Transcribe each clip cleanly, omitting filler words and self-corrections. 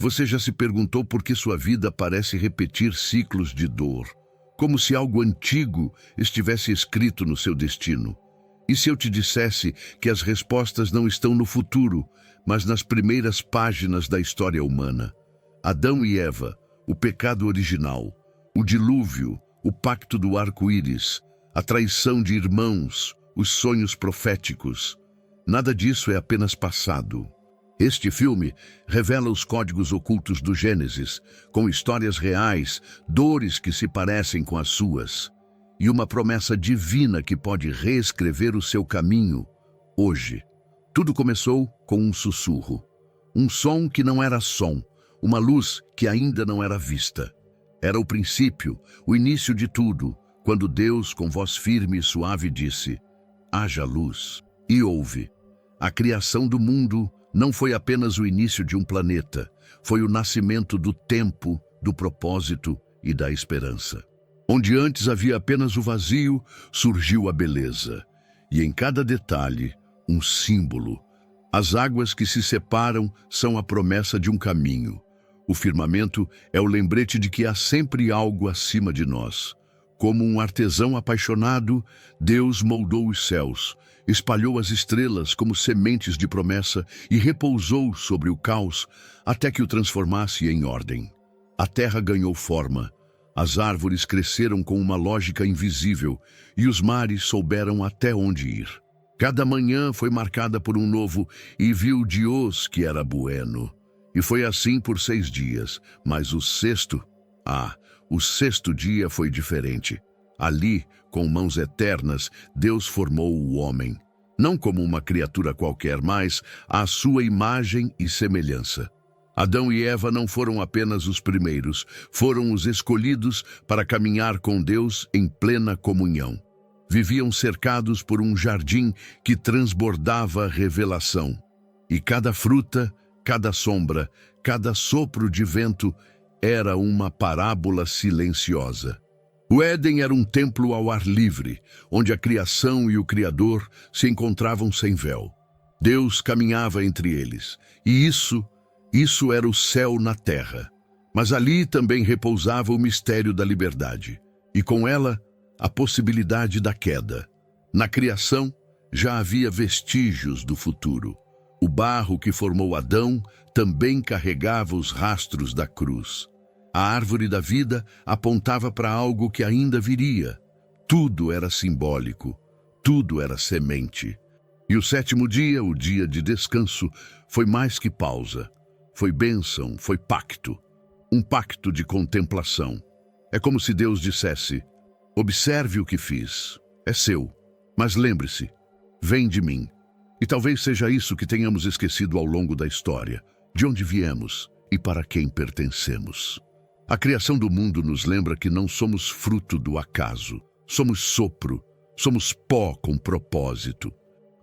Você já se perguntou por que sua vida parece repetir ciclos de dor, como se algo antigo estivesse escrito no seu destino? E se eu te dissesse que as respostas não estão no futuro, mas nas primeiras páginas da história humana? Adão e Eva, o pecado original, o dilúvio, o pacto do arco-íris, a traição de irmãos, os sonhos proféticos. Nada disso é apenas passado. Este filme revela os códigos ocultos do Gênesis, com histórias reais, dores que se parecem com as suas, e uma promessa divina que pode reescrever o seu caminho hoje. Tudo começou com um sussurro, um som que não era som, uma luz que ainda não era vista. Era o princípio, o início de tudo, quando Deus, com voz firme e suave, disse: haja luz. E houve. A criação do mundo não foi apenas o início de um planeta, foi o nascimento do tempo, do propósito e da esperança. Onde antes havia apenas o vazio, surgiu a beleza. E em cada detalhe, um símbolo. As águas que se separam são a promessa de um caminho. O firmamento é o lembrete de que há sempre algo acima de nós. Como um artesão apaixonado, Deus moldou os céus, espalhou as estrelas como sementes de promessa e repousou sobre o caos até que o transformasse em ordem. A terra ganhou forma, as árvores cresceram com uma lógica invisível e os mares souberam até onde ir. Cada manhã foi marcada por um novo "e viu Deus que era bueno". E foi assim por 6 dias, mas o sexto dia foi diferente. Ali, com mãos eternas, Deus formou o homem, não como uma criatura qualquer, mas à sua imagem e semelhança. Adão e Eva não foram apenas os primeiros, foram os escolhidos para caminhar com Deus em plena comunhão. Viviam cercados por um jardim que transbordava revelação. E cada fruta, cada sombra, cada sopro de vento era uma parábola silenciosa. O Éden era um templo ao ar livre, onde a criação e o Criador se encontravam sem véu. Deus caminhava entre eles, e isso era o céu na terra. Mas ali também repousava o mistério da liberdade, e com ela, a possibilidade da queda. Na criação, já havia vestígios do futuro. O barro que formou Adão também carregava os rastros da cruz. A árvore da vida apontava para algo que ainda viria. Tudo era simbólico, tudo era semente. E o 7º dia, o dia de descanso, foi mais que pausa. Foi bênção, foi pacto. Um pacto de contemplação. É como se Deus dissesse: observe o que fiz, é seu, mas lembre-se, vem de mim. E talvez seja isso que tenhamos esquecido ao longo da história, de onde viemos e para quem pertencemos. A criação do mundo nos lembra que não somos fruto do acaso, somos sopro, somos pó com propósito.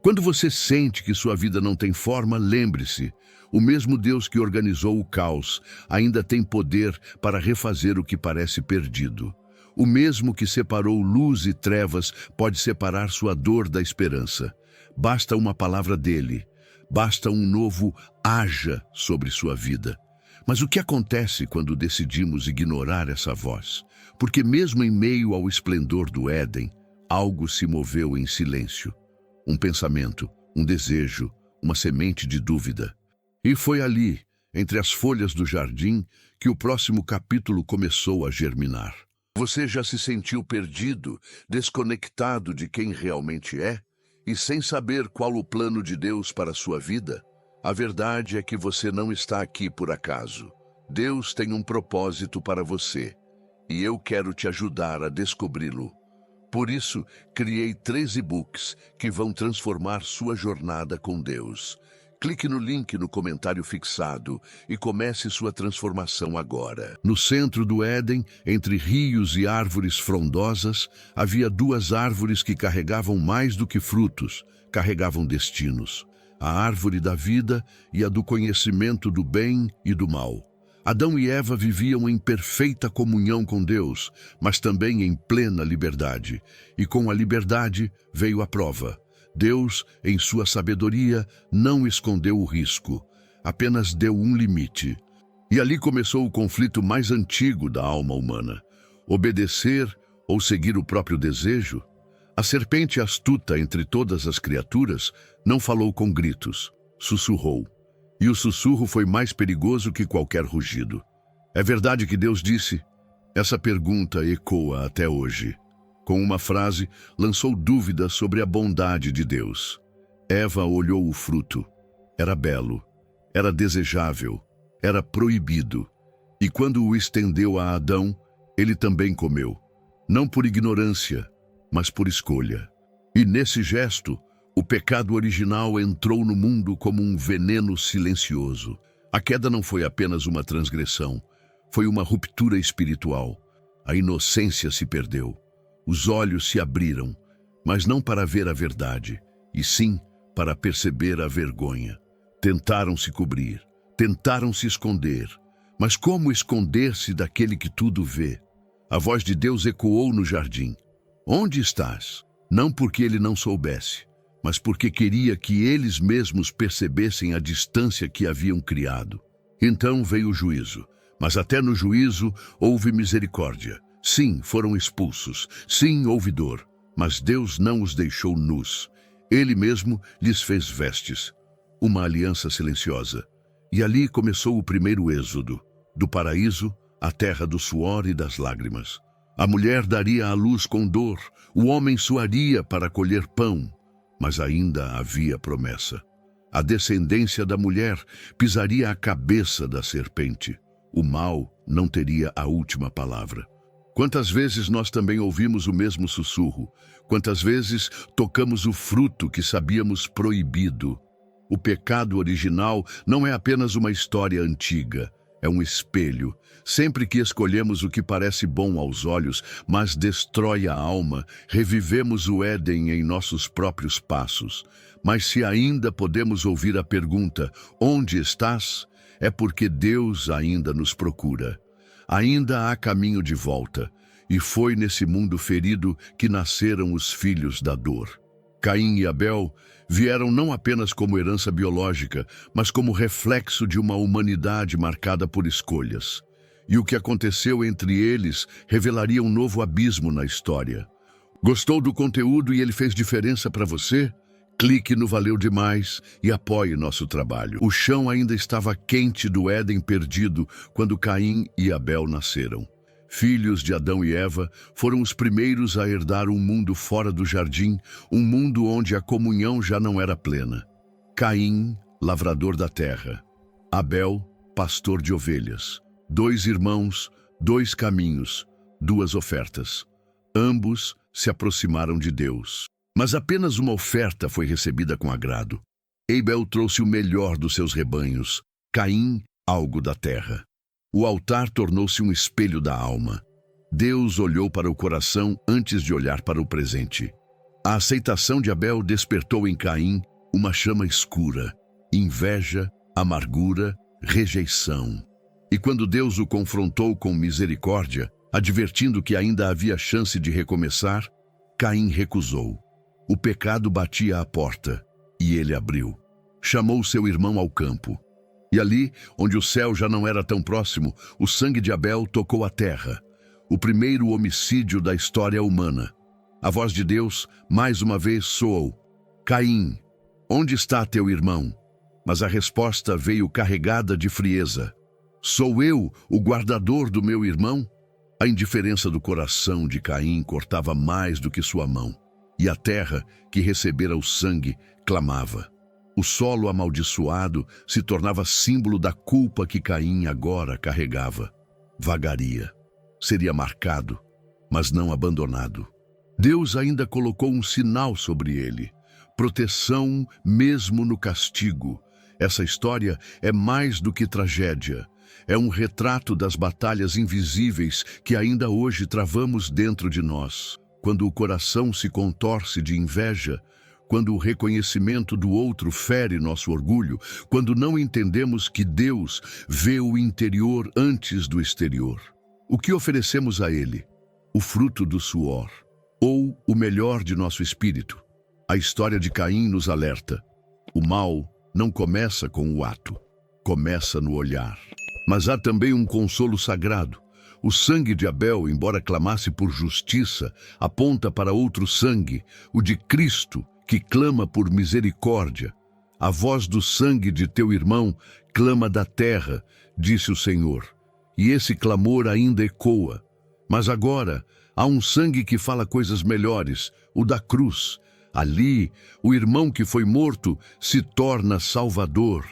Quando você sente que sua vida não tem forma, lembre-se, o mesmo Deus que organizou o caos ainda tem poder para refazer o que parece perdido. O mesmo que separou luz e trevas pode separar sua dor da esperança. Basta uma palavra dele, basta um novo haja sobre sua vida. Mas o que acontece quando decidimos ignorar essa voz? Porque mesmo em meio ao esplendor do Éden, algo se moveu em silêncio. Um pensamento, um desejo, uma semente de dúvida. E foi ali, entre as folhas do jardim, que o próximo capítulo começou a germinar. Você já se sentiu perdido, desconectado de quem realmente é? E sem saber qual o plano de Deus para a sua vida? A verdade é que você não está aqui por acaso. Deus tem um propósito para você, e eu quero te ajudar a descobri-lo. Por isso, criei 3 e-books que vão transformar sua jornada com Deus. Clique no link no comentário fixado e comece sua transformação agora. No centro do Éden, entre rios e árvores frondosas, havia 2 árvores que carregavam mais do que frutos, carregavam destinos. A árvore da vida e a do conhecimento do bem e do mal. Adão e Eva viviam em perfeita comunhão com Deus, mas também em plena liberdade. E com a liberdade veio a prova. Deus, em sua sabedoria, não escondeu o risco, apenas deu um limite. E ali começou o conflito mais antigo da alma humana: obedecer ou seguir o próprio desejo. A serpente astuta entre todas as criaturas não falou com gritos, sussurrou. E o sussurro foi mais perigoso que qualquer rugido. É verdade que Deus disse? Essa pergunta ecoa até hoje. Com uma frase, lançou dúvidas sobre a bondade de Deus. Eva olhou o fruto. Era belo, era desejável, era proibido. E quando o estendeu a Adão, ele também comeu. Não por ignorância, mas por escolha. E nesse gesto, o pecado original entrou no mundo como um veneno silencioso. A queda não foi apenas uma transgressão, foi uma ruptura espiritual. A inocência se perdeu. Os olhos se abriram, mas não para ver a verdade, e sim para perceber a vergonha. Tentaram se cobrir, tentaram se esconder. Mas como esconder-se daquele que tudo vê? A voz de Deus ecoou no jardim. Onde estás? Não porque ele não soubesse, mas porque queria que eles mesmos percebessem a distância que haviam criado. Então veio o juízo, mas até no juízo houve misericórdia. Sim, foram expulsos. Sim, houve dor, mas Deus não os deixou nus. Ele mesmo lhes fez vestes. Uma aliança silenciosa. E ali começou o primeiro êxodo, do paraíso à terra do suor e das lágrimas. A mulher daria à luz com dor, o homem suaria para colher pão, mas ainda havia promessa. A descendência da mulher pisaria a cabeça da serpente. O mal não teria a última palavra. Quantas vezes nós também ouvimos o mesmo sussurro? Quantas vezes tocamos o fruto que sabíamos proibido? O pecado original não é apenas uma história antiga, é um espelho. Sempre que escolhemos o que parece bom aos olhos, mas destrói a alma, revivemos o Éden em nossos próprios passos. Mas se ainda podemos ouvir a pergunta, onde estás? É porque Deus ainda nos procura. Ainda há caminho de volta, e foi nesse mundo ferido que nasceram os filhos da dor. Caim e Abel vieram não apenas como herança biológica, mas como reflexo de uma humanidade marcada por escolhas. E o que aconteceu entre eles revelaria um novo abismo na história. Gostou do conteúdo e ele fez diferença para você? Clique no Valeu Demais e apoie nosso trabalho. O chão ainda estava quente do Éden perdido quando Caim e Abel nasceram. Filhos de Adão e Eva foram os primeiros a herdar um mundo fora do jardim, um mundo onde a comunhão já não era plena. Caim, lavrador da terra. Abel, pastor de ovelhas. 2 irmãos, 2 caminhos, 2 ofertas. Ambos se aproximaram de Deus. Mas apenas uma oferta foi recebida com agrado. Abel trouxe o melhor dos seus rebanhos, Caim, algo da terra. O altar tornou-se um espelho da alma. Deus olhou para o coração antes de olhar para o presente. A aceitação de Abel despertou em Caim uma chama escura, inveja, amargura, rejeição. E quando Deus o confrontou com misericórdia, advertindo que ainda havia chance de recomeçar, Caim recusou. O pecado batia à porta, e ele abriu. Chamou seu irmão ao campo. E ali, onde o céu já não era tão próximo, o sangue de Abel tocou a terra. O primeiro homicídio da história humana. A voz de Deus, mais uma vez, soou. Caim, onde está teu irmão? Mas a resposta veio carregada de frieza. Sou eu, o guardador do meu irmão? A indiferença do coração de Caim cortava mais do que sua mão. E a terra, que recebera o sangue, clamava. O solo amaldiçoado se tornava símbolo da culpa que Caim agora carregava. Vagaria. Seria marcado, mas não abandonado. Deus ainda colocou um sinal sobre ele. Proteção mesmo no castigo. Essa história é mais do que tragédia. É um retrato das batalhas invisíveis que ainda hoje travamos dentro de nós. Quando o coração se contorce de inveja, quando o reconhecimento do outro fere nosso orgulho, quando não entendemos que Deus vê o interior antes do exterior. O que oferecemos a Ele? O fruto do suor, ou o melhor de nosso espírito? A história de Caim nos alerta. O mal não começa com o ato, começa no olhar. Mas há também um consolo sagrado. O sangue de Abel, embora clamasse por justiça, aponta para outro sangue, o de Cristo, que clama por misericórdia. A voz do sangue de teu irmão clama da terra, disse o Senhor. E esse clamor ainda ecoa. Mas agora há um sangue que fala coisas melhores, o da cruz. Ali, o irmão que foi morto se torna salvador.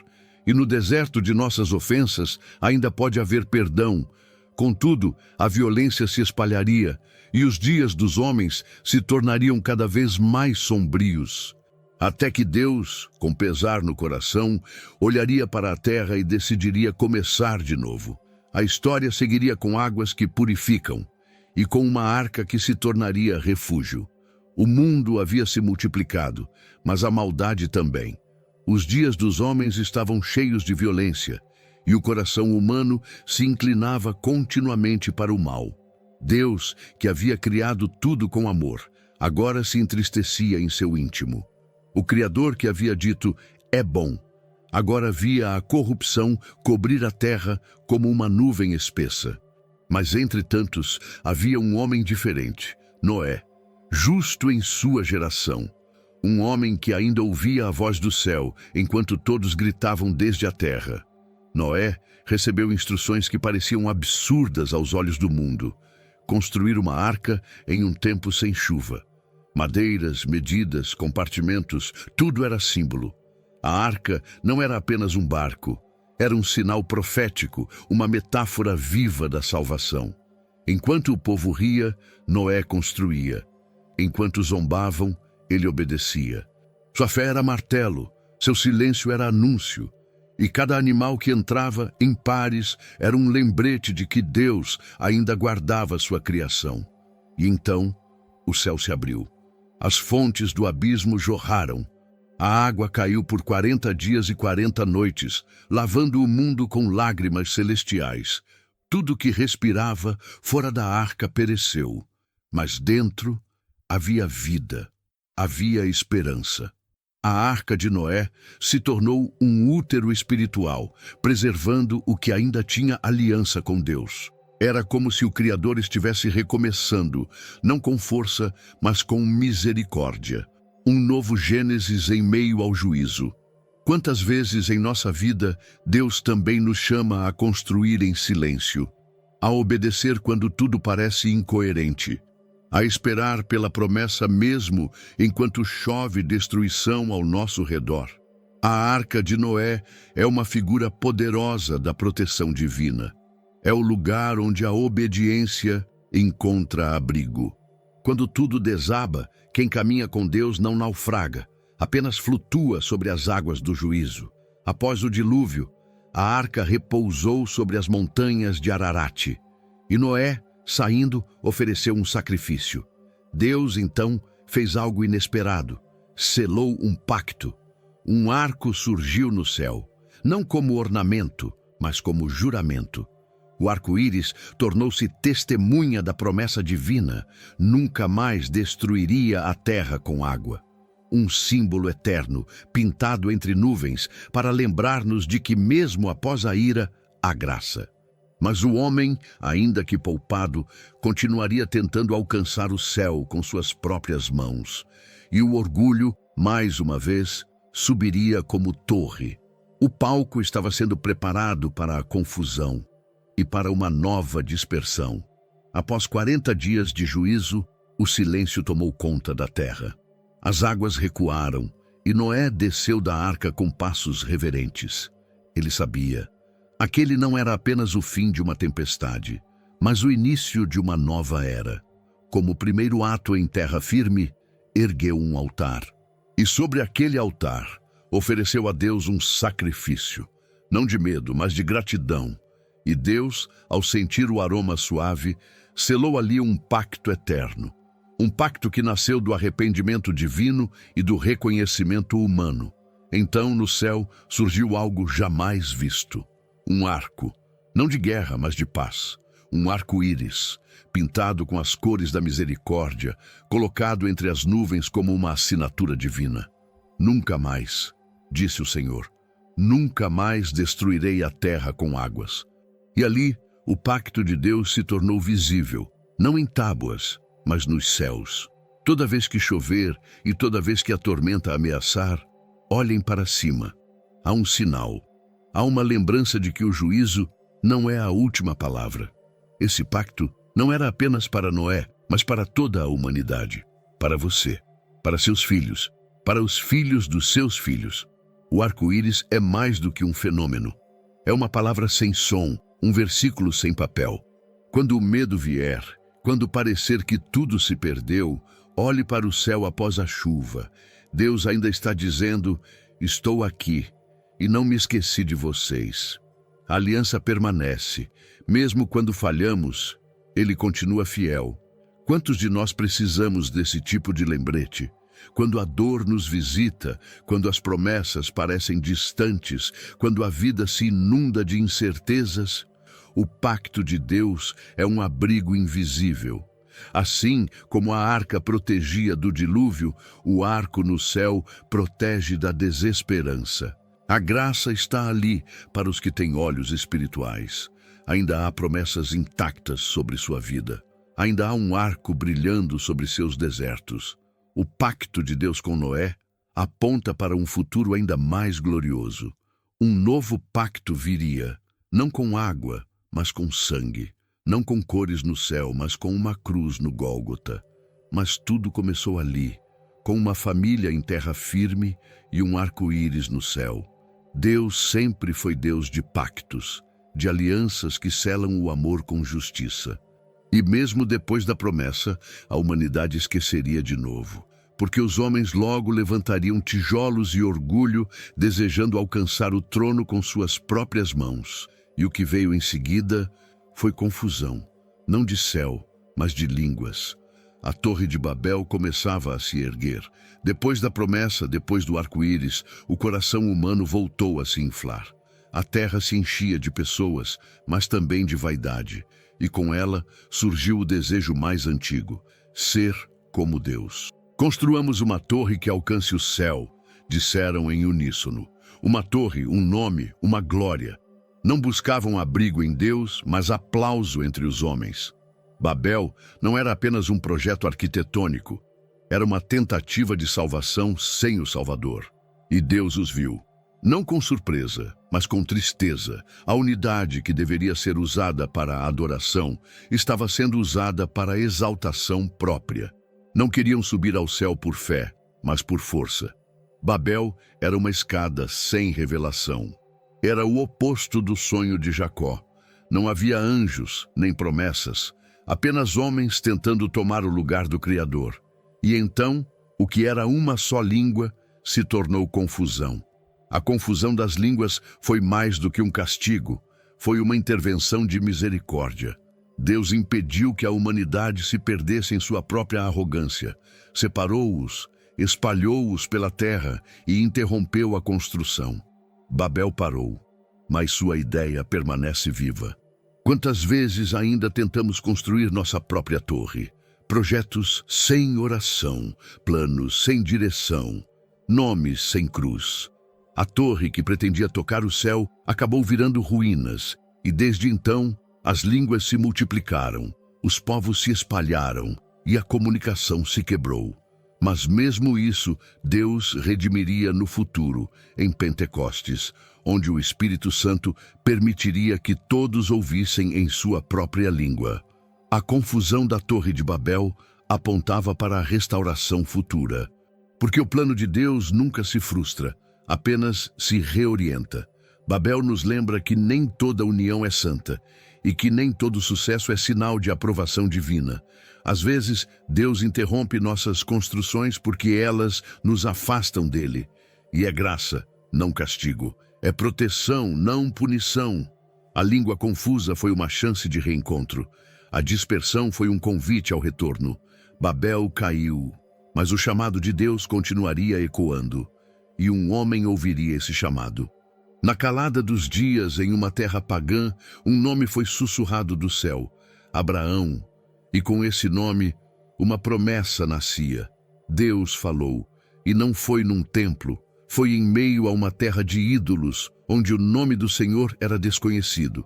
E no deserto de nossas ofensas ainda pode haver perdão. Contudo, a violência se espalharia e os dias dos homens se tornariam cada vez mais sombrios. Até que Deus, com pesar no coração, olharia para a terra e decidiria começar de novo. A história seguiria com águas que purificam e com uma arca que se tornaria refúgio. O mundo havia se multiplicado, mas a maldade também. Os dias dos homens estavam cheios de violência e o coração humano se inclinava continuamente para o mal. Deus, que havia criado tudo com amor, agora se entristecia em seu íntimo. O Criador que havia dito, é bom, agora via a corrupção cobrir a terra como uma nuvem espessa. Mas entre tantos havia um homem diferente, Noé, justo em sua geração. Um homem que ainda ouvia a voz do céu, enquanto todos gritavam desde a terra. Noé recebeu instruções que pareciam absurdas aos olhos do mundo. Construir uma arca em um tempo sem chuva. Madeiras, medidas, compartimentos, tudo era símbolo. A arca não era apenas um barco. Era um sinal profético, uma metáfora viva da salvação. Enquanto o povo ria, Noé construía. Enquanto zombavam, ele obedecia. Sua fé era martelo, seu silêncio era anúncio. E cada animal que entrava em pares era um lembrete de que Deus ainda guardava sua criação. E então, o céu se abriu. As fontes do abismo jorraram. A água caiu por 40 dias e 40 noites, lavando o mundo com lágrimas celestiais. Tudo que respirava fora da arca pereceu, mas dentro havia vida, havia esperança. A arca de Noé se tornou um útero espiritual, preservando o que ainda tinha aliança com Deus. Era como se o Criador estivesse recomeçando, não com força, mas com misericórdia. Um novo Gênesis em meio ao juízo. Quantas vezes em nossa vida Deus também nos chama a construir em silêncio, a obedecer quando tudo parece incoerente, a esperar pela promessa mesmo enquanto chove destruição ao nosso redor. A arca de Noé é uma figura poderosa da proteção divina. É o lugar onde a obediência encontra abrigo. Quando tudo desaba, quem caminha com Deus não naufraga, apenas flutua sobre as águas do juízo. Após o dilúvio, a arca repousou sobre as montanhas de Ararate. E Noé, saindo, ofereceu um sacrifício. Deus, então, fez algo inesperado. Selou um pacto. Um arco surgiu no céu, não como ornamento, mas como juramento. O arco-íris tornou-se testemunha da promessa divina. Nunca mais destruiria a terra com água. Um símbolo eterno, pintado entre nuvens, para lembrar-nos de que mesmo após a ira, há graça. Mas o homem, ainda que poupado, continuaria tentando alcançar o céu com suas próprias mãos. E o orgulho, mais uma vez, subiria como torre. O palco estava sendo preparado para a confusão e para uma nova dispersão. Após 40 dias de juízo, o silêncio tomou conta da terra. As águas recuaram e Noé desceu da arca com passos reverentes. Ele sabia. Aquele não era apenas o fim de uma tempestade, mas o início de uma nova era. Como primeiro ato em terra firme, ergueu um altar. E sobre aquele altar, ofereceu a Deus um sacrifício, não de medo, mas de gratidão. E Deus, ao sentir o aroma suave, selou ali um pacto eterno. Um pacto que nasceu do arrependimento divino e do reconhecimento humano. Então, no céu, surgiu algo jamais visto. Um arco, não de guerra, mas de paz. Um arco-íris, pintado com as cores da misericórdia, colocado entre as nuvens como uma assinatura divina. Nunca mais, disse o Senhor, nunca mais destruirei a terra com águas. E ali, o pacto de Deus se tornou visível, não em tábuas, mas nos céus. Toda vez que chover e toda vez que a tormenta ameaçar, olhem para cima. Há um sinal. Há uma lembrança de que o juízo não é a última palavra. Esse pacto não era apenas para Noé, mas para toda a humanidade. Para você, para seus filhos, para os filhos dos seus filhos. O arco-íris é mais do que um fenômeno. É uma palavra sem som, um versículo sem papel. Quando o medo vier, quando parecer que tudo se perdeu, olhe para o céu após a chuva. Deus ainda está dizendo: estou aqui e não me esqueci de vocês. A aliança permanece. Mesmo quando falhamos, Ele continua fiel. Quantos de nós precisamos desse tipo de lembrete? Quando a dor nos visita, quando as promessas parecem distantes, quando a vida se inunda de incertezas, o pacto de Deus é um abrigo invisível. Assim como a arca protegia do dilúvio, o arco no céu protege da desesperança. A graça está ali para os que têm olhos espirituais. Ainda há promessas intactas sobre sua vida. Ainda há um arco brilhando sobre seus desertos. O pacto de Deus com Noé aponta para um futuro ainda mais glorioso. Um novo pacto viria, não com água, mas com sangue. Não com cores no céu, mas com uma cruz no Gólgota. Mas tudo começou ali, com uma família em terra firme e um arco-íris no céu. Deus sempre foi Deus de pactos, de alianças que selam o amor com justiça. E mesmo depois da promessa, a humanidade esqueceria de novo, porque os homens logo levantariam tijolos e orgulho, desejando alcançar o trono com suas próprias mãos. E o que veio em seguida foi confusão, não de céu, mas de línguas. A Torre de Babel começava a se erguer. Depois da promessa, depois do arco-íris, o coração humano voltou a se inflar. A terra se enchia de pessoas, mas também de vaidade. E com ela surgiu o desejo mais antigo: ser como Deus. Construamos uma torre que alcance o céu, disseram em uníssono. Uma torre, um nome, uma glória. Não buscavam abrigo em Deus, mas aplauso entre os homens. Babel não era apenas um projeto arquitetônico, era uma tentativa de salvação sem o Salvador. E Deus os viu. Não com surpresa, mas com tristeza. A unidade que deveria ser usada para a adoração estava sendo usada para a exaltação própria. Não queriam subir ao céu por fé, mas por força. Babel era uma escada sem revelação. Era o oposto do sonho de Jacó. Não havia anjos, nem promessas, apenas homens tentando tomar o lugar do Criador. E então, o que era uma só língua se tornou confusão. A confusão das línguas foi mais do que um castigo, foi uma intervenção de misericórdia. Deus impediu que a humanidade se perdesse em sua própria arrogância, separou-os, espalhou-os pela terra e interrompeu a construção. Babel parou, mas sua ideia permanece viva. Quantas vezes ainda tentamos construir nossa própria torre? Projetos sem oração, planos sem direção, nomes sem cruz. A torre que pretendia tocar o céu acabou virando ruínas, e desde então as línguas se multiplicaram, os povos se espalharam e a comunicação se quebrou. Mas mesmo isso, Deus redimiria no futuro, em Pentecostes, onde o Espírito Santo permitiria que todos ouvissem em sua própria língua. A confusão da Torre de Babel apontava para a restauração futura. Porque o plano de Deus nunca se frustra, apenas se reorienta. Babel nos lembra que nem toda união é santa e que nem todo sucesso é sinal de aprovação divina. Às vezes, Deus interrompe nossas construções porque elas nos afastam dele. E é graça, não castigo. É proteção, não punição. A língua confusa foi uma chance de reencontro. A dispersão foi um convite ao retorno. Babel caiu, mas o chamado de Deus continuaria ecoando. E um homem ouviria esse chamado. Na calada dos dias, em uma terra pagã, um nome foi sussurrado do céu: Abraão. E com esse nome, uma promessa nascia. Deus falou, e não foi num templo, foi em meio a uma terra de ídolos, onde o nome do Senhor era desconhecido.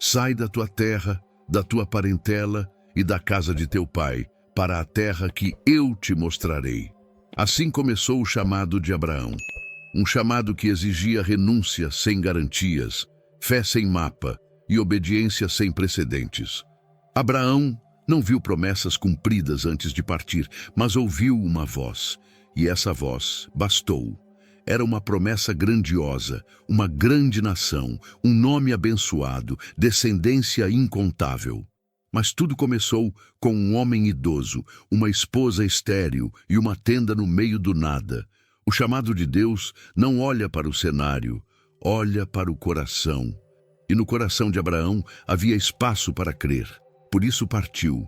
Sai da tua terra, da tua parentela e da casa de teu pai, para a terra que eu te mostrarei. Assim começou o chamado de Abraão. Um chamado que exigia renúncia sem garantias, fé sem mapa e obediência sem precedentes. Abraão não viu promessas cumpridas antes de partir, mas ouviu uma voz, e essa voz bastou. Era uma promessa grandiosa, uma grande nação, um nome abençoado, descendência incontável. Mas tudo começou com um homem idoso, uma esposa estéril e uma tenda no meio do nada. O chamado de Deus não olha para o cenário, olha para o coração. E no coração de Abraão havia espaço para crer. Por isso partiu,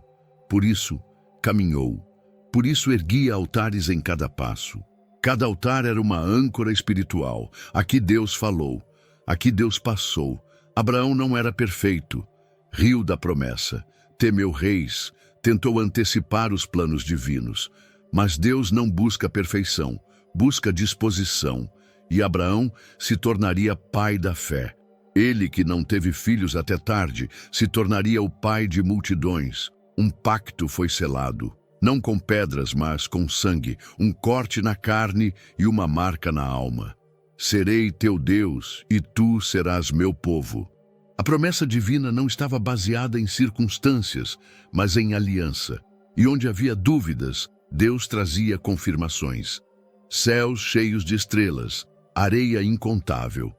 por isso caminhou, por isso erguia altares em cada passo. Cada altar era uma âncora espiritual. Aqui Deus falou, aqui Deus passou. Abraão não era perfeito, riu da promessa, temeu reis, tentou antecipar os planos divinos. Mas Deus não busca perfeição, busca disposição. E Abraão se tornaria pai da fé. Ele, que não teve filhos até tarde, se tornaria o pai de multidões. Um pacto foi selado, não com pedras, mas com sangue, um corte na carne e uma marca na alma. Serei teu Deus, e tu serás meu povo. A promessa divina não estava baseada em circunstâncias, mas em aliança. E onde havia dúvidas, Deus trazia confirmações. Céus cheios de estrelas, areia incontável.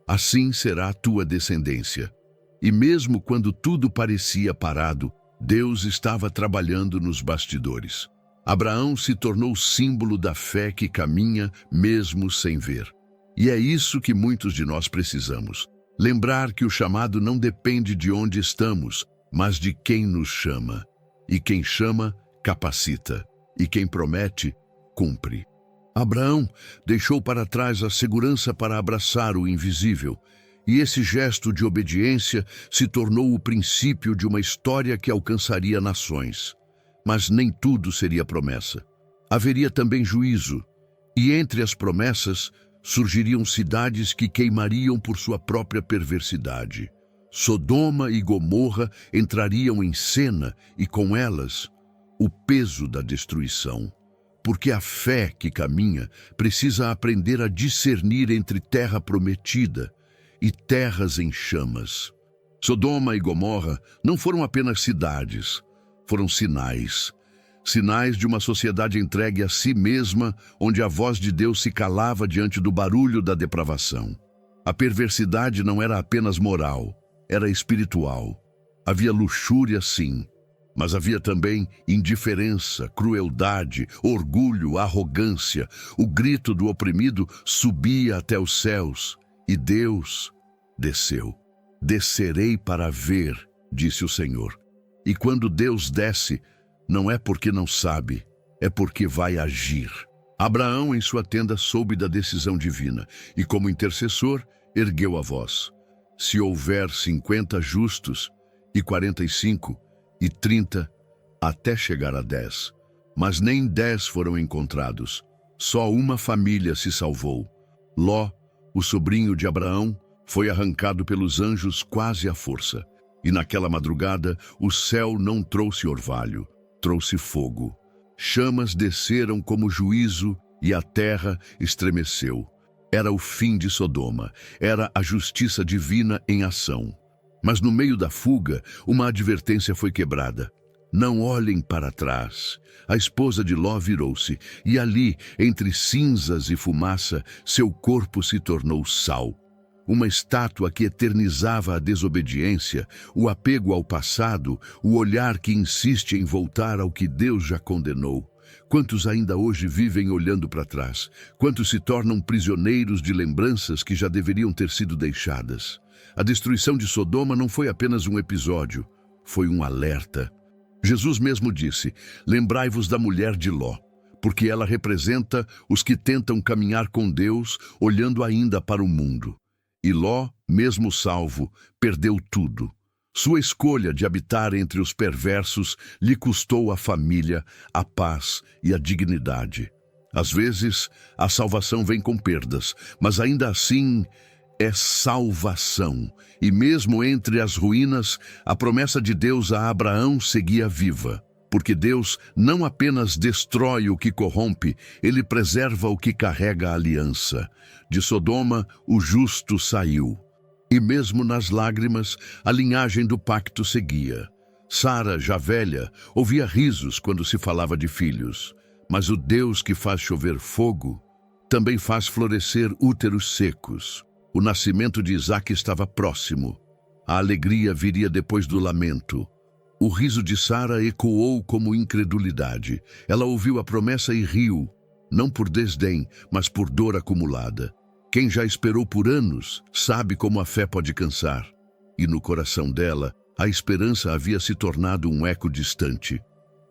Assim será a tua descendência. E mesmo quando tudo parecia parado, Deus estava trabalhando nos bastidores. Abraão se tornou símbolo da fé que caminha mesmo sem ver. E é isso que muitos de nós precisamos. Lembrar que o chamado não depende de onde estamos, mas de quem nos chama. E quem chama, capacita. E quem promete, cumpre. Abraão deixou para trás a segurança para abraçar o invisível. E esse gesto de obediência se tornou o princípio de uma história que alcançaria nações. Mas nem tudo seria promessa. Haveria também juízo. E entre as promessas surgiriam cidades que queimariam por sua própria perversidade. Sodoma e Gomorra entrariam em cena e com elas o peso da destruição. Porque a fé que caminha precisa aprender a discernir entre terra prometida e terras em chamas. Sodoma e Gomorra não foram apenas cidades, foram sinais. Sinais de uma sociedade entregue a si mesma, onde a voz de Deus se calava diante do barulho da depravação. A perversidade não era apenas moral, era espiritual. Havia luxúria, sim, mas havia também indiferença, crueldade, orgulho, arrogância. O grito do oprimido subia até os céus. E Deus desceu. Descerei para ver, disse o Senhor. E quando Deus desce, não é porque não sabe, é porque vai agir. Abraão, em sua tenda, soube da decisão divina e, como intercessor, ergueu a voz. Se houver 50 justos, e 45, e 30, até chegar a 10. Mas nem 10 foram encontrados. Só uma família se salvou. Ló, o sobrinho de Abraão, foi arrancado pelos anjos quase à força. E naquela madrugada, o céu não trouxe orvalho, trouxe fogo. Chamas desceram como juízo e a terra estremeceu. Era o fim de Sodoma, era a justiça divina em ação. Mas no meio da fuga, uma advertência foi quebrada. Não olhem para trás. A esposa de Ló virou-se, e ali, entre cinzas e fumaça, seu corpo se tornou sal. Uma estátua que eternizava a desobediência, o apego ao passado, o olhar que insiste em voltar ao que Deus já condenou. Quantos ainda hoje vivem olhando para trás? Quantos se tornam prisioneiros de lembranças que já deveriam ter sido deixadas? A destruição de Sodoma não foi apenas um episódio, foi um alerta. Jesus mesmo disse, lembrai-vos da mulher de Ló, porque ela representa os que tentam caminhar com Deus, olhando ainda para o mundo. E Ló, mesmo salvo, perdeu tudo. Sua escolha de habitar entre os perversos lhe custou a família, a paz e a dignidade. Às vezes, a salvação vem com perdas, mas ainda assim é salvação. E mesmo entre as ruínas, a promessa de Deus a Abraão seguia viva. Porque Deus não apenas destrói o que corrompe, Ele preserva o que carrega a aliança. De Sodoma, o justo saiu. E mesmo nas lágrimas, a linhagem do pacto seguia. Sara, já velha, ouvia risos quando se falava de filhos. Mas o Deus que faz chover fogo também faz florescer úteros secos. O nascimento de Isaque estava próximo. A alegria viria depois do lamento. O riso de Sara ecoou como incredulidade. Ela ouviu a promessa e riu, não por desdém, mas por dor acumulada. Quem já esperou por anos sabe como a fé pode cansar. E no coração dela, a esperança havia se tornado um eco distante.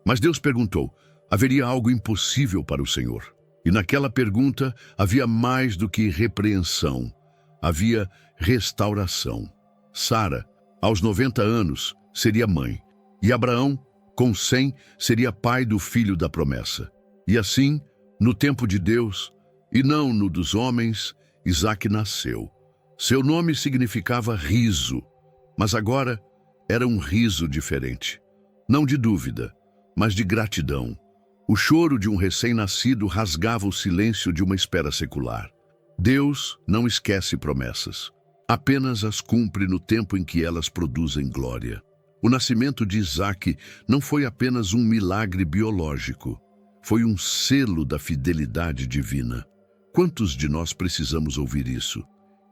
Mas Deus perguntou: haveria algo impossível para o Senhor? E naquela pergunta havia mais do que repreensão. Havia restauração. Sara, aos 90 anos, seria mãe. E Abraão, com 100, seria pai do filho da promessa. E assim, no tempo de Deus, e não no dos homens, Isaque nasceu. Seu nome significava riso, mas agora era um riso diferente. Não de dúvida, mas de gratidão. O choro de um recém-nascido rasgava o silêncio de uma espera secular. Deus não esquece promessas, apenas as cumpre no tempo em que elas produzem glória. O nascimento de Isaque não foi apenas um milagre biológico, foi um selo da fidelidade divina. Quantos de nós precisamos ouvir isso?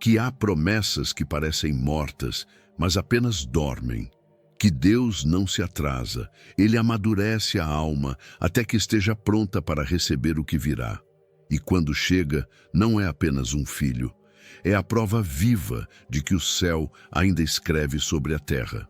Que há promessas que parecem mortas, mas apenas dormem. Que Deus não se atrasa, Ele amadurece a alma até que esteja pronta para receber o que virá. E quando chega, não é apenas um filho, é a prova viva de que o céu ainda escreve sobre a terra.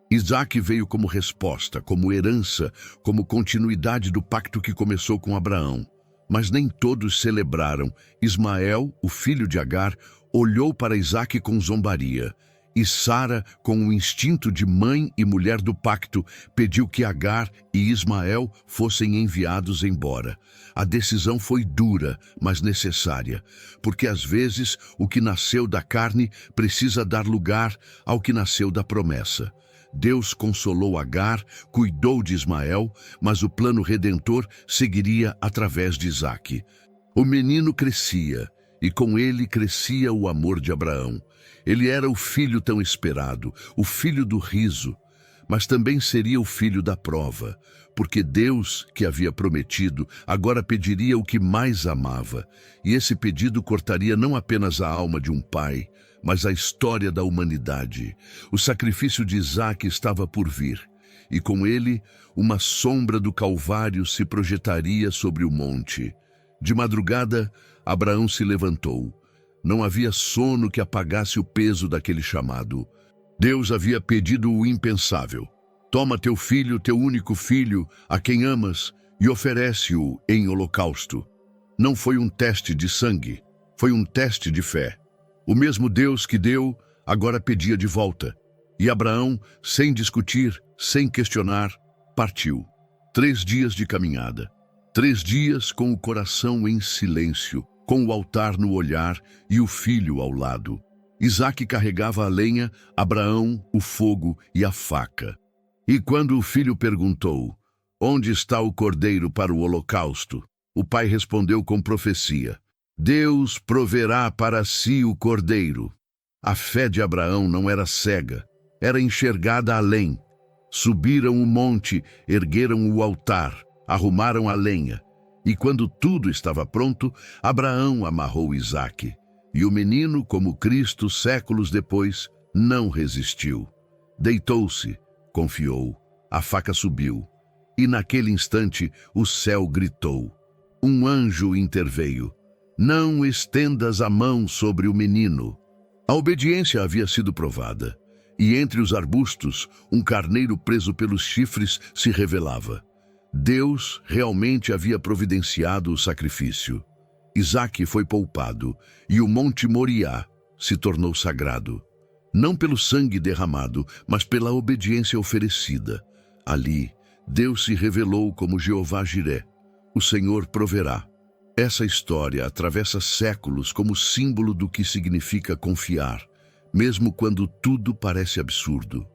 Isaque veio como resposta, como herança, como continuidade do pacto que começou com Abraão. Mas nem todos celebraram. Ismael, o filho de Agar, olhou para Isaque com zombaria. E Sara, com o instinto de mãe e mulher do pacto, pediu que Agar e Ismael fossem enviados embora. A decisão foi dura, mas necessária, porque às vezes o que nasceu da carne precisa dar lugar ao que nasceu da promessa. Deus consolou Agar, cuidou de Ismael, mas o plano redentor seguiria através de Isaque. O menino crescia, e com ele crescia o amor de Abraão. Ele era o filho tão esperado, o filho do riso, mas também seria o filho da prova, porque Deus, que havia prometido, agora pediria o que mais amava, e esse pedido cortaria não apenas a alma de um pai, mas a história da humanidade. O sacrifício de Isaque estava por vir, e com ele, uma sombra do Calvário se projetaria sobre o monte. De madrugada, Abraão se levantou. Não havia sono que apagasse o peso daquele chamado. Deus havia pedido o impensável. Toma teu filho, teu único filho, a quem amas, e oferece-o em holocausto. Não foi um teste de sangue, foi um teste de fé. O mesmo Deus que deu, agora pedia de volta. E Abraão, sem discutir, sem questionar, partiu. 3 dias de caminhada. 3 dias com o coração em silêncio, com o altar no olhar e o filho ao lado. Isaque carregava a lenha, Abraão o fogo e a faca. E quando o filho perguntou: onde está o cordeiro para o holocausto? O pai respondeu com profecia: Deus proverá para si o cordeiro. A fé de Abraão não era cega, era enxergada além. Subiram o monte, ergueram o altar, arrumaram a lenha. E quando tudo estava pronto, Abraão amarrou Isaque. E o menino, como Cristo, séculos depois, não resistiu. Deitou-se, confiou, a faca subiu. E naquele instante o céu gritou. Um anjo interveio. Não estendas a mão sobre o menino. A obediência havia sido provada. E entre os arbustos, um carneiro preso pelos chifres se revelava. Deus realmente havia providenciado o sacrifício. Isaque foi poupado, e o Monte Moriá se tornou sagrado. Não pelo sangue derramado, mas pela obediência oferecida. Ali, Deus se revelou como Jeová Jiré. O Senhor proverá. Essa história atravessa séculos como símbolo do que significa confiar, mesmo quando tudo parece absurdo.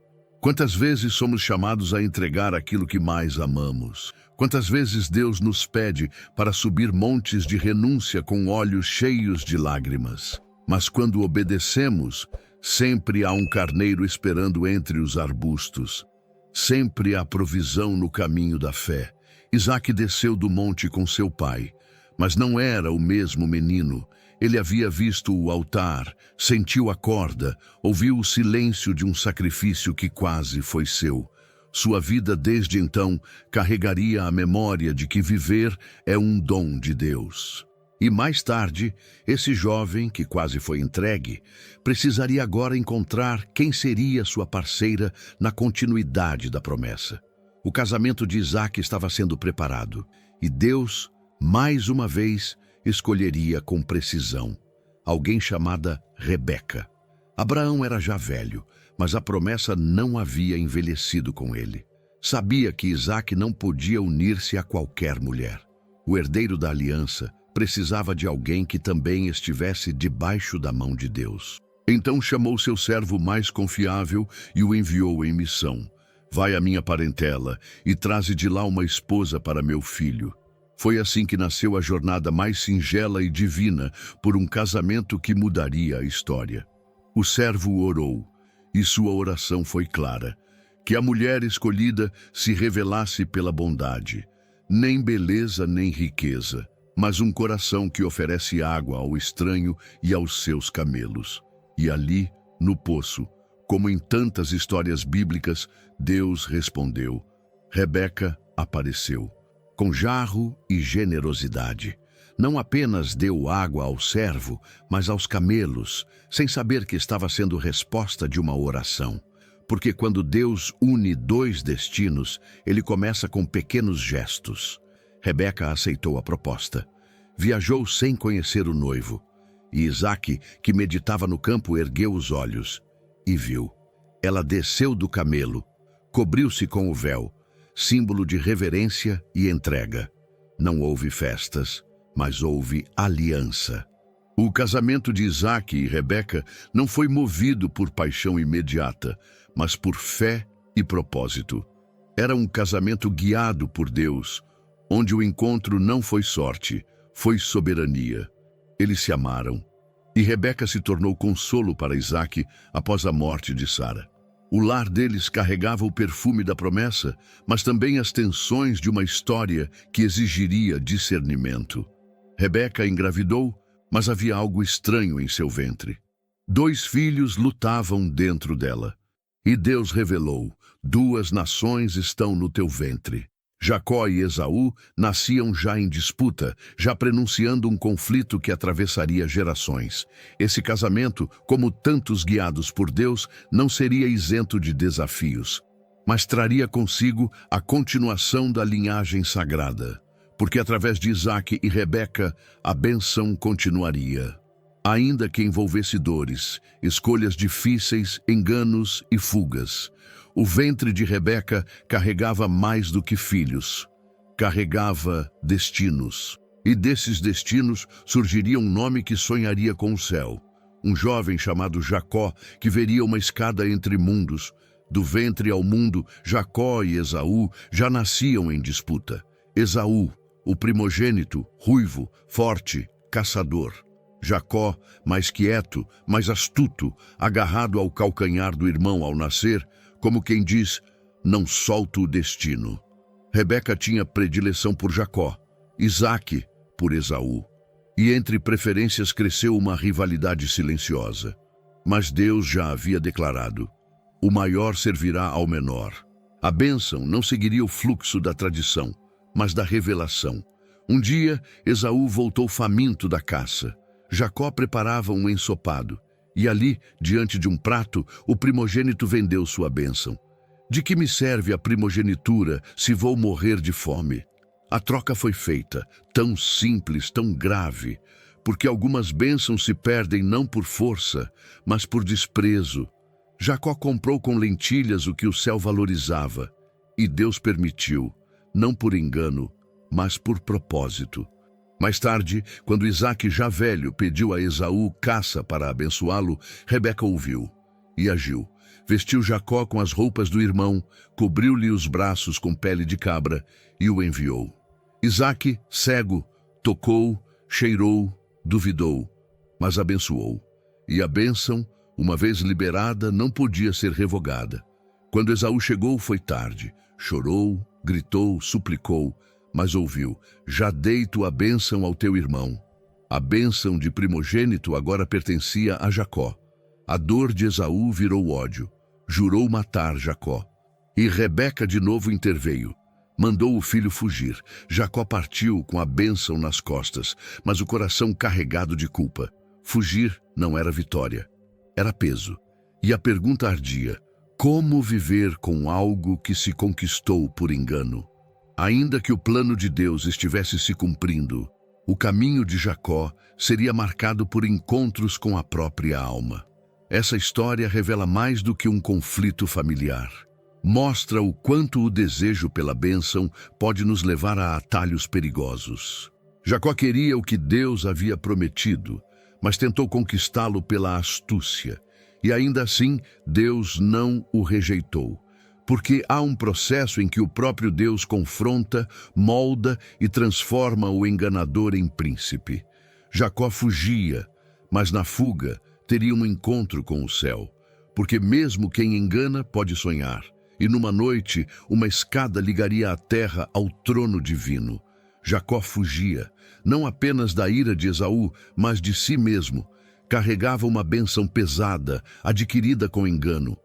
Quantas vezes somos chamados a entregar aquilo que mais amamos? Quantas vezes Deus nos pede para subir montes de renúncia com olhos cheios de lágrimas? Mas quando obedecemos, sempre há um carneiro esperando entre os arbustos. Sempre há provisão no caminho da fé. Isaque desceu do monte com seu pai, mas não era o mesmo menino. Ele havia visto o altar, sentiu a corda, ouviu o silêncio de um sacrifício que quase foi seu. Sua vida desde então carregaria a memória de que viver é um dom de Deus. E mais tarde, esse jovem, que quase foi entregue, precisaria agora encontrar quem seria sua parceira na continuidade da promessa. O casamento de Isaque estava sendo preparado, e Deus, mais uma vez, escolheria com precisão alguém chamada Rebeca. Abraão era já velho, mas a promessa não havia envelhecido com ele. Sabia que Isaque não podia unir-se a qualquer mulher. O herdeiro da aliança precisava de alguém que também estivesse debaixo da mão de Deus. Então chamou seu servo mais confiável e o enviou em missão. Vai à minha parentela e traze de lá uma esposa para meu filho. Foi assim que nasceu a jornada mais singela e divina por um casamento que mudaria a história. O servo orou, e sua oração foi clara: que a mulher escolhida se revelasse pela bondade, nem beleza nem riqueza, mas um coração que oferece água ao estranho e aos seus camelos. E ali, no poço, como em tantas histórias bíblicas, Deus respondeu. Rebeca apareceu, com jarro e generosidade. Não apenas deu água ao servo, mas aos camelos, sem saber que estava sendo resposta de uma oração. Porque quando Deus une dois destinos, ele começa com pequenos gestos. Rebeca aceitou a proposta. Viajou sem conhecer o noivo. E Isaque, que meditava no campo, ergueu os olhos e viu. Ela desceu do camelo, cobriu-se com o véu, símbolo de reverência e entrega. Não houve festas, mas houve aliança. O casamento de Isaque e Rebeca não foi movido por paixão imediata, mas por fé e propósito. Era um casamento guiado por Deus, onde o encontro não foi sorte, foi soberania. Eles se amaram, e Rebeca se tornou consolo para Isaque após a morte de Sara. O lar deles carregava o perfume da promessa, mas também as tensões de uma história que exigiria discernimento. Rebeca engravidou, mas havia algo estranho em seu ventre. 2 filhos lutavam dentro dela. E Deus revelou: 2 nações estão no teu ventre. Jacó e Esaú nasciam já em disputa, já prenunciando um conflito que atravessaria gerações. Esse casamento, como tantos guiados por Deus, não seria isento de desafios, mas traria consigo a continuação da linhagem sagrada, porque através de Isaque e Rebeca, a bênção continuaria. Ainda que envolvesse dores, escolhas difíceis, enganos e fugas, o ventre de Rebeca carregava mais do que filhos. Carregava destinos. E desses destinos surgiria um nome que sonharia com o céu. Um jovem chamado Jacó, que veria uma escada entre mundos. Do ventre ao mundo, Jacó e Esaú já nasciam em disputa. Esaú, o primogênito, ruivo, forte, caçador. Jacó, mais quieto, mais astuto, agarrado ao calcanhar do irmão ao nascer, como quem diz, não solto o destino. Rebeca tinha predileção por Jacó, Isaque por Esaú. E entre preferências cresceu uma rivalidade silenciosa. Mas Deus já havia declarado: o maior servirá ao menor. A bênção não seguiria o fluxo da tradição, mas da revelação. Um dia, Esaú voltou faminto da caça. Jacó preparava um ensopado. E ali, diante de um prato, o primogênito vendeu sua bênção. De que me serve a primogenitura se vou morrer de fome? A troca foi feita, tão simples, tão grave, porque algumas bênçãos se perdem não por força, mas por desprezo. Jacó comprou com lentilhas o que o céu valorizava, e Deus permitiu, não por engano, mas por propósito. Mais tarde, quando Isaque, já velho, pediu a Esaú caça para abençoá-lo, Rebeca ouviu e agiu. Vestiu Jacó com as roupas do irmão, cobriu-lhe os braços com pele de cabra e o enviou. Isaque, cego, tocou, cheirou, duvidou, mas abençoou. E a bênção, uma vez liberada, não podia ser revogada. Quando Esaú chegou, foi tarde. Chorou, gritou, suplicou, mas ouviu: já dei tua bênção ao teu irmão. A bênção de primogênito agora pertencia a Jacó. A dor de Esaú virou ódio. Jurou matar Jacó. E Rebeca de novo interveio. Mandou o filho fugir. Jacó partiu com a bênção nas costas, mas o coração carregado de culpa. Fugir não era vitória, era peso. E a pergunta ardia: como viver com algo que se conquistou por engano? Ainda que o plano de Deus estivesse se cumprindo, o caminho de Jacó seria marcado por encontros com a própria alma. Essa história revela mais do que um conflito familiar. Mostra o quanto o desejo pela bênção pode nos levar a atalhos perigosos. Jacó queria o que Deus havia prometido, mas tentou conquistá-lo pela astúcia. E ainda assim, Deus não o rejeitou. Porque há um processo em que o próprio Deus confronta, molda e transforma o enganador em príncipe. Jacó fugia, mas na fuga teria um encontro com o céu. Porque mesmo quem engana pode sonhar. E numa noite, uma escada ligaria a terra ao trono divino. Jacó fugia, não apenas da ira de Esaú, mas de si mesmo. Carregava uma bênção pesada, adquirida com engano.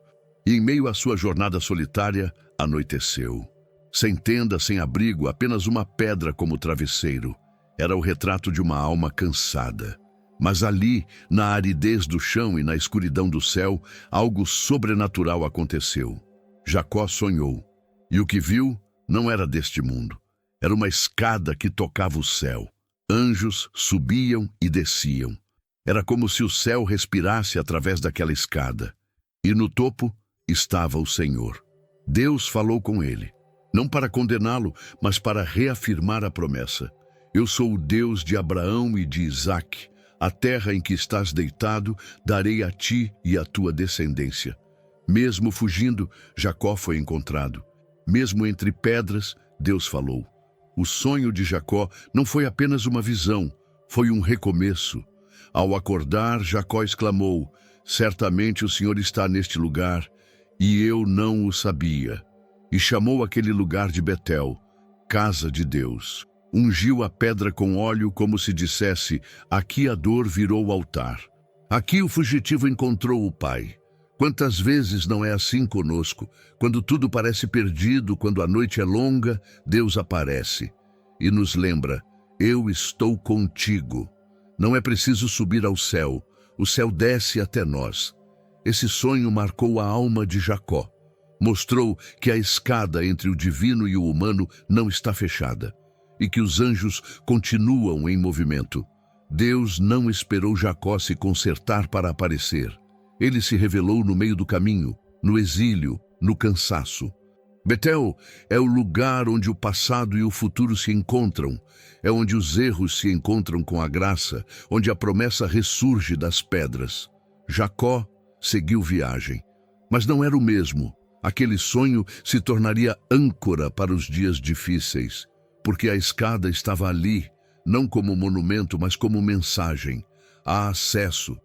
E em meio à sua jornada solitária, anoiteceu. Sem tenda, sem abrigo, apenas uma pedra como travesseiro. Era o retrato de uma alma cansada. Mas ali, na aridez do chão e na escuridão do céu, algo sobrenatural aconteceu. Jacó sonhou, e o que viu não era deste mundo. Era uma escada que tocava o céu. Anjos subiam e desciam. Era como se o céu respirasse através daquela escada. E no topo estava o Senhor. Deus falou com ele, não para condená-lo, mas para reafirmar a promessa. Eu sou o Deus de Abraão e de Isaque. A terra em que estás deitado, darei a ti e à tua descendência. Mesmo fugindo, Jacó foi encontrado. Mesmo entre pedras, Deus falou. O sonho de Jacó não foi apenas uma visão, foi um recomeço. Ao acordar, Jacó exclamou: certamente o Senhor está neste lugar, e eu não o sabia. E chamou aquele lugar de Betel, casa de Deus. Ungiu a pedra com óleo como se dissesse: aqui a dor virou altar. Aqui o fugitivo encontrou o Pai. Quantas vezes não é assim conosco? Quando tudo parece perdido, quando a noite é longa, Deus aparece e nos lembra: eu estou contigo. Não é preciso subir ao céu, o céu desce até nós. Esse sonho marcou a alma de Jacó. Mostrou que a escada entre o divino e o humano não está fechada e que os anjos continuam em movimento. Deus não esperou Jacó se consertar para aparecer. Ele se revelou no meio do caminho, no exílio, no cansaço. Betel é o lugar onde o passado e o futuro se encontram. É onde os erros se encontram com a graça, onde a promessa ressurge das pedras. Jacó seguiu viagem, mas não era o mesmo. Aquele sonho se tornaria âncora para os dias difíceis, porque a escada estava ali, não como monumento, mas como mensagem. Há acesso,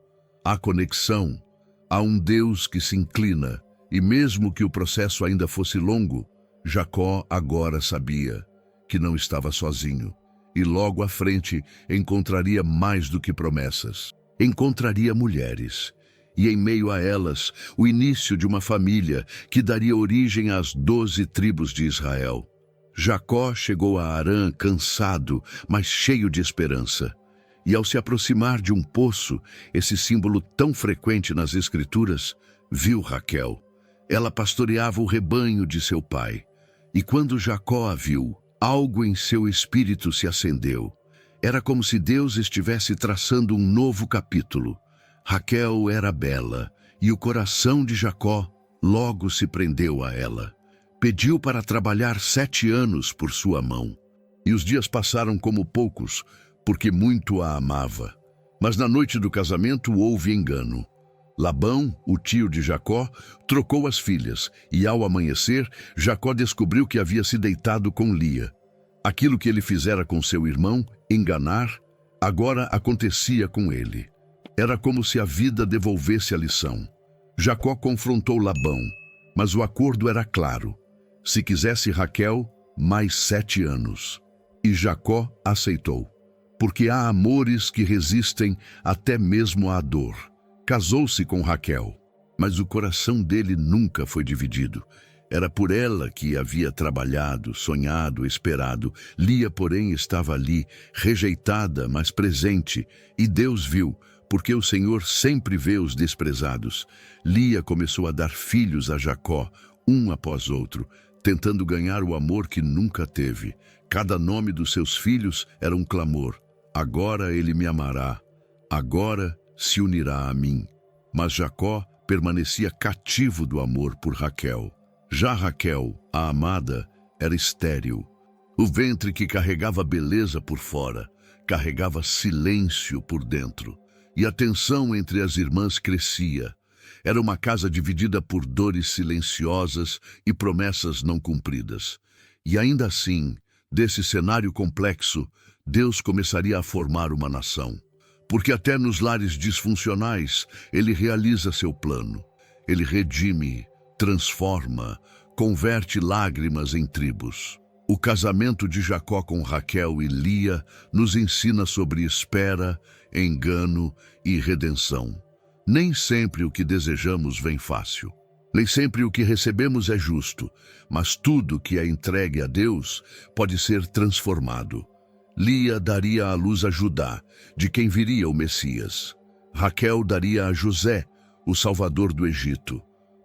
há conexão, há um Deus que se inclina. E mesmo que o processo ainda fosse longo, Jacó agora sabia que não estava sozinho. E logo à frente encontraria mais do que promessas. Encontraria mulheres. E em meio a elas, o início de uma família que daria origem às 12 tribos de Israel. Jacó chegou a Harã cansado, mas cheio de esperança. E ao se aproximar de um poço, esse símbolo tão frequente nas Escrituras, viu Raquel. Ela pastoreava o rebanho de seu pai. E quando Jacó a viu, algo em seu espírito se acendeu. Era como se Deus estivesse traçando um novo capítulo. Raquel era bela, e o coração de Jacó logo se prendeu a ela. Pediu para trabalhar 7 anos por sua mão. E os dias passaram como poucos, porque muito a amava. Mas na noite do casamento houve engano. Labão, o tio de Jacó, trocou as filhas, e ao amanhecer, Jacó descobriu que havia se deitado com Lia. Aquilo que ele fizera com seu irmão, enganar, agora acontecia com ele. Era como se a vida devolvesse a lição. Jacó confrontou Labão, mas o acordo era claro. Se quisesse Raquel, mais 7 anos. E Jacó aceitou, porque há amores que resistem até mesmo à dor. Casou-se com Raquel, mas o coração dele nunca foi dividido. Era por ela que havia trabalhado, sonhado, esperado. Lia, porém, estava ali, rejeitada, mas presente, e Deus viu, porque o Senhor sempre vê os desprezados. Lia começou a dar filhos a Jacó, um após outro, tentando ganhar o amor que nunca teve. Cada nome dos seus filhos era um clamor. Agora ele me amará, agora se unirá a mim. Mas Jacó permanecia cativo do amor por Raquel. Já Raquel, a amada, era estéril. O ventre que carregava beleza por fora, carregava silêncio por dentro. E a tensão entre as irmãs crescia. Era uma casa dividida por dores silenciosas e promessas não cumpridas. E ainda assim, desse cenário complexo, Deus começaria a formar uma nação. Porque até nos lares disfuncionais, Ele realiza seu plano. Ele redime, transforma, converte lágrimas em tribos. O casamento de Jacó com Raquel e Lia nos ensina sobre espera, engano e redenção. Nem sempre o que desejamos vem fácil. Nem sempre o que recebemos é justo, mas tudo que é entregue a Deus pode ser transformado. Lia daria à luz a Judá, de quem viria o Messias. Raquel daria a José, o Salvador do Egito.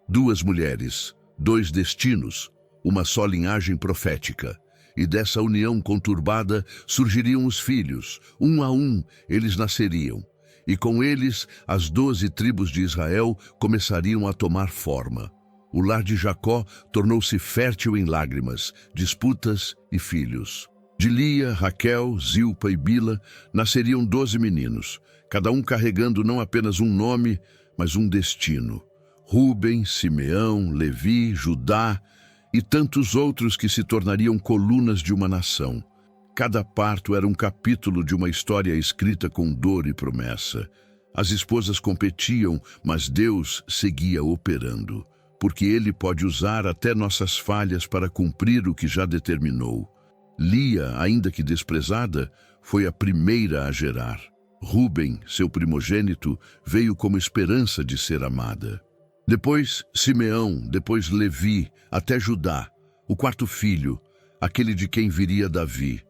2 mulheres, 2 destinos, uma só linhagem profética. E dessa união conturbada surgiriam os filhos, um a um eles nasceriam. E com eles as 12 tribos de Israel começariam a tomar forma. O lar de Jacó tornou-se fértil em lágrimas, disputas e filhos. De Lia, Raquel, Zilpa e Bila nasceriam 12 meninos, cada um carregando não apenas um nome, mas um destino. Rúben, Simeão, Levi, Judá e tantos outros que se tornariam colunas de uma nação. Cada parto era um capítulo de uma história escrita com dor e promessa. As esposas competiam, mas Deus seguia operando, porque Ele pode usar até nossas falhas para cumprir o que já determinou. Lia, ainda que desprezada, foi a primeira a gerar. Rúben, seu primogênito, veio como esperança de ser amada. Depois Simeão, depois Levi, até Judá, o 4º filho, aquele de quem viria Davi,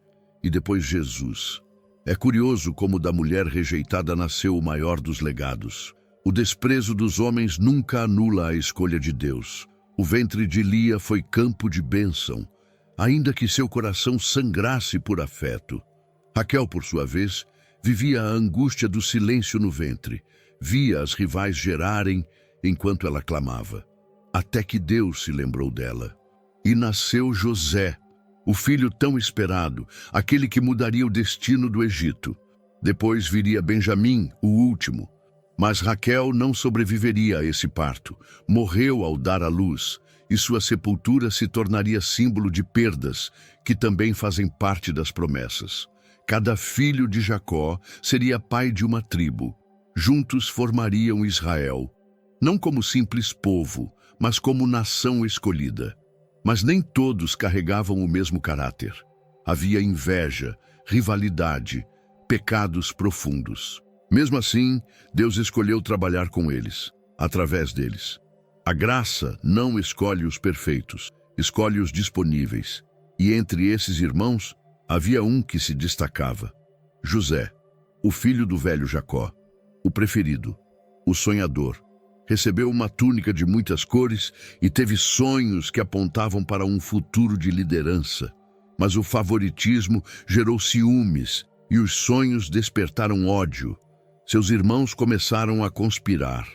e depois Jesus. É curioso como da mulher rejeitada nasceu o maior dos legados. O desprezo dos homens nunca anula a escolha de Deus. O ventre de Lia foi campo de bênção, ainda que seu coração sangrasse por afeto. Raquel, por sua vez, vivia a angústia do silêncio no ventre, via as rivais gerarem enquanto ela clamava, até que Deus se lembrou dela. E nasceu José, o filho tão esperado, aquele que mudaria o destino do Egito. Depois viria Benjamim, o último. Mas Raquel não sobreviveria a esse parto, morreu ao dar à luz, e sua sepultura se tornaria símbolo de perdas, que também fazem parte das promessas. Cada filho de Jacó seria pai de uma tribo. Juntos formariam Israel, não como simples povo, mas como nação escolhida. Mas nem todos carregavam o mesmo caráter. Havia inveja, rivalidade, pecados profundos. Mesmo assim, Deus escolheu trabalhar com eles, através deles. A graça não escolhe os perfeitos, escolhe os disponíveis. E entre esses irmãos, havia um que se destacava: José, o filho do velho Jacó, o preferido, o sonhador. Recebeu uma túnica de muitas cores e teve sonhos que apontavam para um futuro de liderança. Mas o favoritismo gerou ciúmes e os sonhos despertaram ódio. Seus irmãos começaram a conspirar,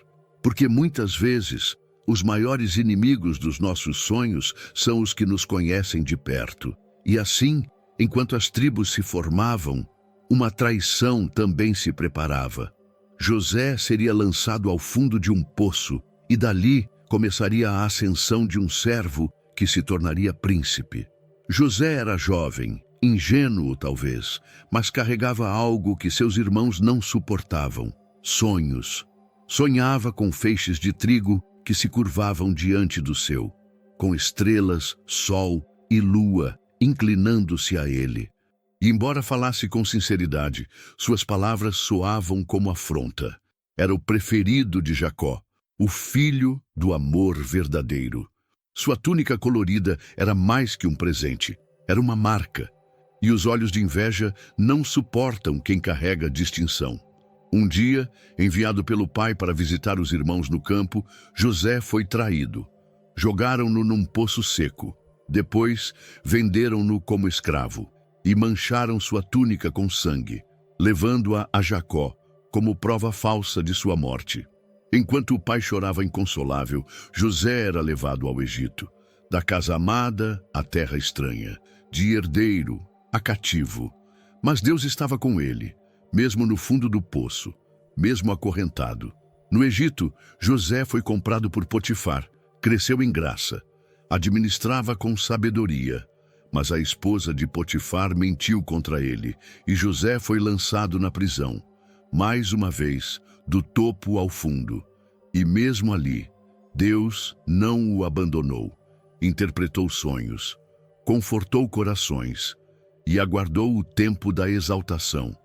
porque muitas vezes os maiores inimigos dos nossos sonhos são os que nos conhecem de perto. E assim, enquanto as tribos se formavam, uma traição também se preparava. José seria lançado ao fundo de um poço e dali começaria a ascensão de um servo que se tornaria príncipe. José era jovem, ingênuo talvez, mas carregava algo que seus irmãos não suportavam: sonhos. Sonhava com feixes de trigo que se curvavam diante do seu, com estrelas, sol e lua inclinando-se a ele. E embora falasse com sinceridade, suas palavras soavam como afronta. Era o preferido de Jacó, o filho do amor verdadeiro. Sua túnica colorida era mais que um presente, era uma marca. E os olhos de inveja não suportam quem carrega distinção. Um dia, enviado pelo pai para visitar os irmãos no campo, José foi traído. Jogaram-no num poço seco. Depois, venderam-no como escravo e mancharam sua túnica com sangue, levando-a a Jacó como prova falsa de sua morte. Enquanto o pai chorava inconsolável, José era levado ao Egito, da casa amada à terra estranha, de herdeiro a cativo. Mas Deus estava com ele, mesmo no fundo do poço, mesmo acorrentado. No Egito, José foi comprado por Potifar, cresceu em graça, administrava com sabedoria. Mas a esposa de Potifar mentiu contra ele, e José foi lançado na prisão, mais uma vez, do topo ao fundo. E mesmo ali, Deus não o abandonou. Interpretou sonhos, confortou corações e aguardou o tempo da exaltação.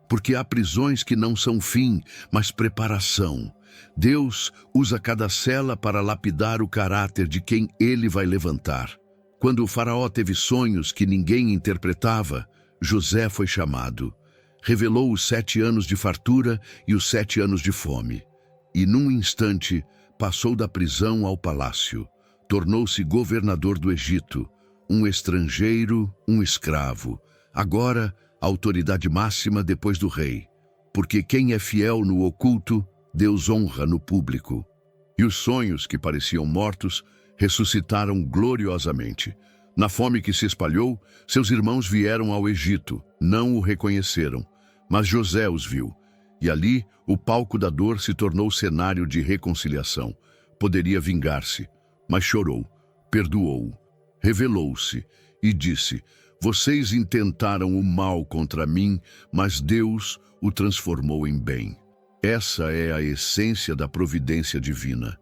Porque há prisões que não são fim, mas preparação. Deus usa cada cela para lapidar o caráter de quem ele vai levantar. Quando o faraó teve sonhos que ninguém interpretava, José foi chamado. Revelou os 7 anos de fartura e os 7 anos de fome. E num instante passou da prisão ao palácio. Tornou-se governador do Egito, um estrangeiro, um escravo. Agora, a autoridade máxima depois do rei. Porque quem é fiel no oculto, Deus honra no público. E os sonhos que pareciam mortos ressuscitaram gloriosamente. Na fome que se espalhou, seus irmãos vieram ao Egito, não o reconheceram, mas José os viu. E ali, o palco da dor se tornou cenário de reconciliação. Poderia vingar-se, mas chorou, perdoou, revelou-se e disse: vocês intentaram o mal contra mim, mas Deus o transformou em bem. Essa é a essência da providência divina.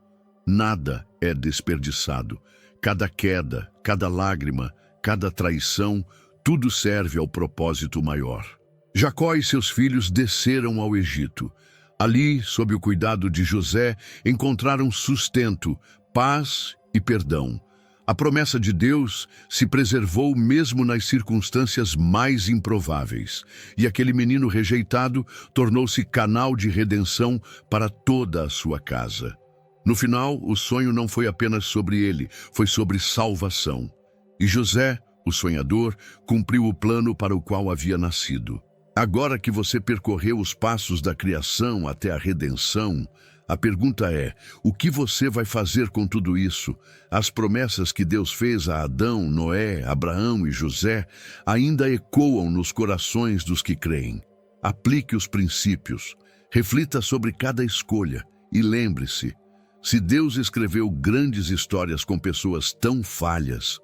Nada é desperdiçado. Cada queda, cada lágrima, cada traição, tudo serve ao propósito maior. Jacó e seus filhos desceram ao Egito. Ali, sob o cuidado de José, encontraram sustento, paz e perdão. A promessa de Deus se preservou mesmo nas circunstâncias mais improváveis. E aquele menino rejeitado tornou-se canal de redenção para toda a sua casa. No final, o sonho não foi apenas sobre ele, foi sobre salvação. E José, o sonhador, cumpriu o plano para o qual havia nascido. Agora que você percorreu os passos da criação até a redenção, a pergunta é: o que você vai fazer com tudo isso? As promessas que Deus fez a Adão, Noé, Abraão e José ainda ecoam nos corações dos que creem. Aplique os princípios, reflita sobre cada escolha e lembre-se: se Deus escreveu grandes histórias com pessoas tão falhas,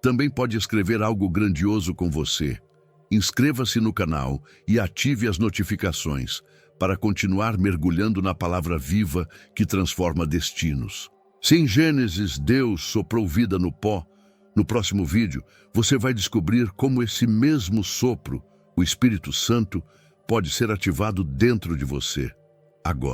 também pode escrever algo grandioso com você. Inscreva-se no canal e ative as notificações para continuar mergulhando na palavra viva que transforma destinos. Se em Gênesis Deus soprou vida no pó, no próximo vídeo você vai descobrir como esse mesmo sopro, o Espírito Santo, pode ser ativado dentro de você agora.